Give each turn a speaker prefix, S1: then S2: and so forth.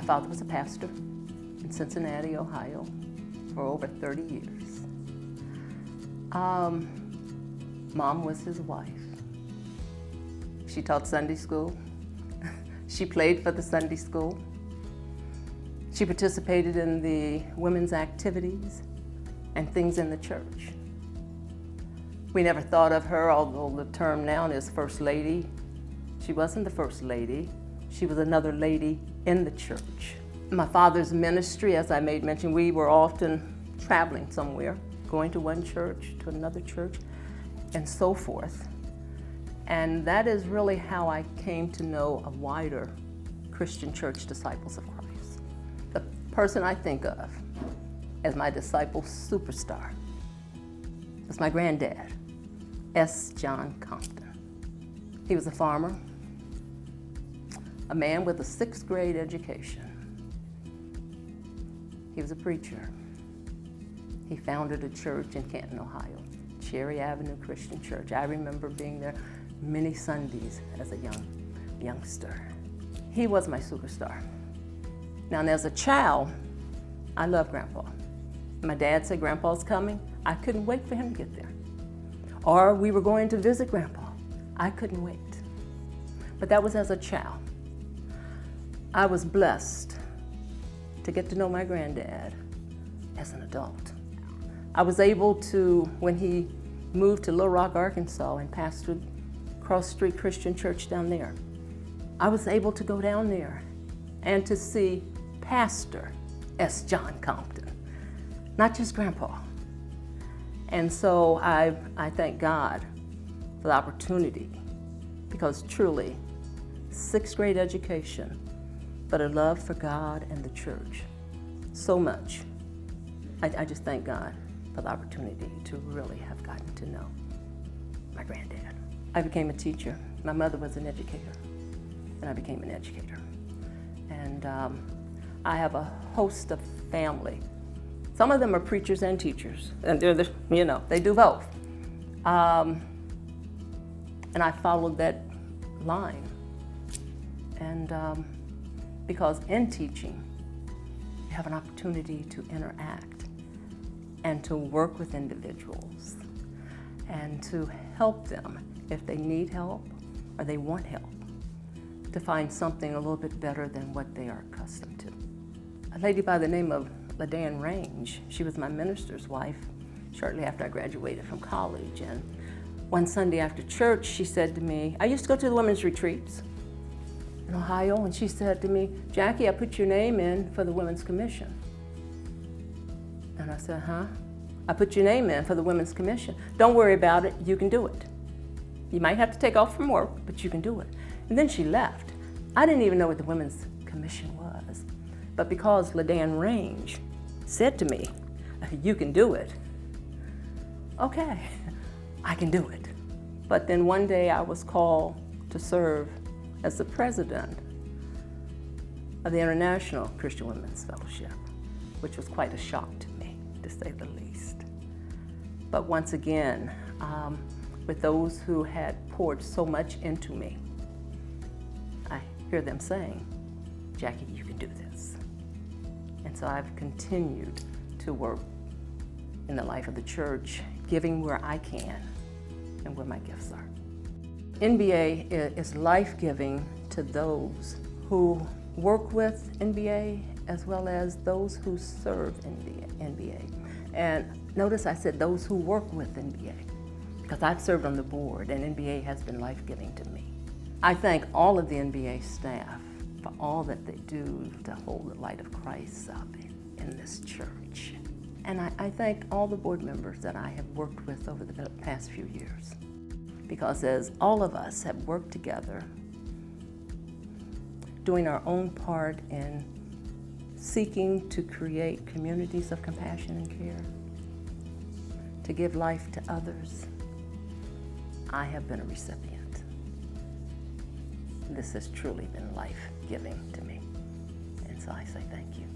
S1: father was a pastor in Cincinnati, Ohio, for over 30 years. Mom was his wife. She taught Sunday school. She played for the Sunday school. She participated in the women's activities and things in the church. We never thought of her, although the term now is First Lady. She wasn't the First Lady. She was another lady in the church. My father's ministry, as I made mention, we were often traveling somewhere, going to one church, to another church, and so forth. And that is really how I came to know a wider Christian church, Disciples of Christ. The person I think of as my disciple superstar was my granddad, S. John Compton. He was a farmer, a man with a 6th grade education. He was a preacher. He founded a church in Canton, Ohio, Cherry Avenue Christian Church. I remember being there many Sundays as a youngster. He was my superstar. Now, as a child, I loved Grandpa. My dad said, Grandpa's coming. I couldn't wait for him to get there. Or we were going to visit Grandpa. I couldn't wait. But that was as a child. I was blessed to get to know my granddad as an adult. I was able to, when he moved to Little Rock, Arkansas and pastored Cross Street Christian Church down there, I was able to go down there and to see Pastor S. John Compton, not just Grandpa. And so I thank God for the opportunity, because truly, 6th grade education, but a love for God and the church, so much. I just thank God for the opportunity to really have gotten to know my granddad. I became a teacher. My mother was an educator, and I became an educator. And I have a host of family. Some of them are preachers and teachers, and they do both. And I followed that line. And because in teaching, you have an opportunity to interact and to work with individuals and to help them if they need help or they want help, to find something a little bit better than what they are accustomed to. A lady by the name of LaDanne Range, she was my minister's wife shortly after I graduated from college. And one Sunday after church, she said to me, I used to go to the women's retreats in Ohio, and she said to me, Jackie, I put your name in for the Women's Commission. And I said, huh? I put your name in for the Women's Commission. Don't worry about it, you can do it. You might have to take off from work, but you can do it. And then she left. I didn't even know what the Women's Commission was. But because LaDanne Range said to me, you can do it, okay, I can do it. But then one day I was called to serve as the president of the International Christian Women's Fellowship, which was quite a shock to me, to say the least. But once again, with those who had poured so much into me, I hear them saying, Jackie, you can do this. And so I've continued to work in the life of the church, giving where I can and where my gifts are. NBA is life-giving to those who work with NBA as well as those who serve NBA. And notice I said those who work with NBA, because I've served on the board and NBA has been life-giving to me. I thank all of the NBA staff for all that they do to hold the light of Christ up in this church. And I thank all the board members that I have worked with over the past few years, because as all of us have worked together, doing our own part in seeking to create communities of compassion and care, to give life to others, I have been a recipient. This has truly been life-giving to me. And so I say thank you.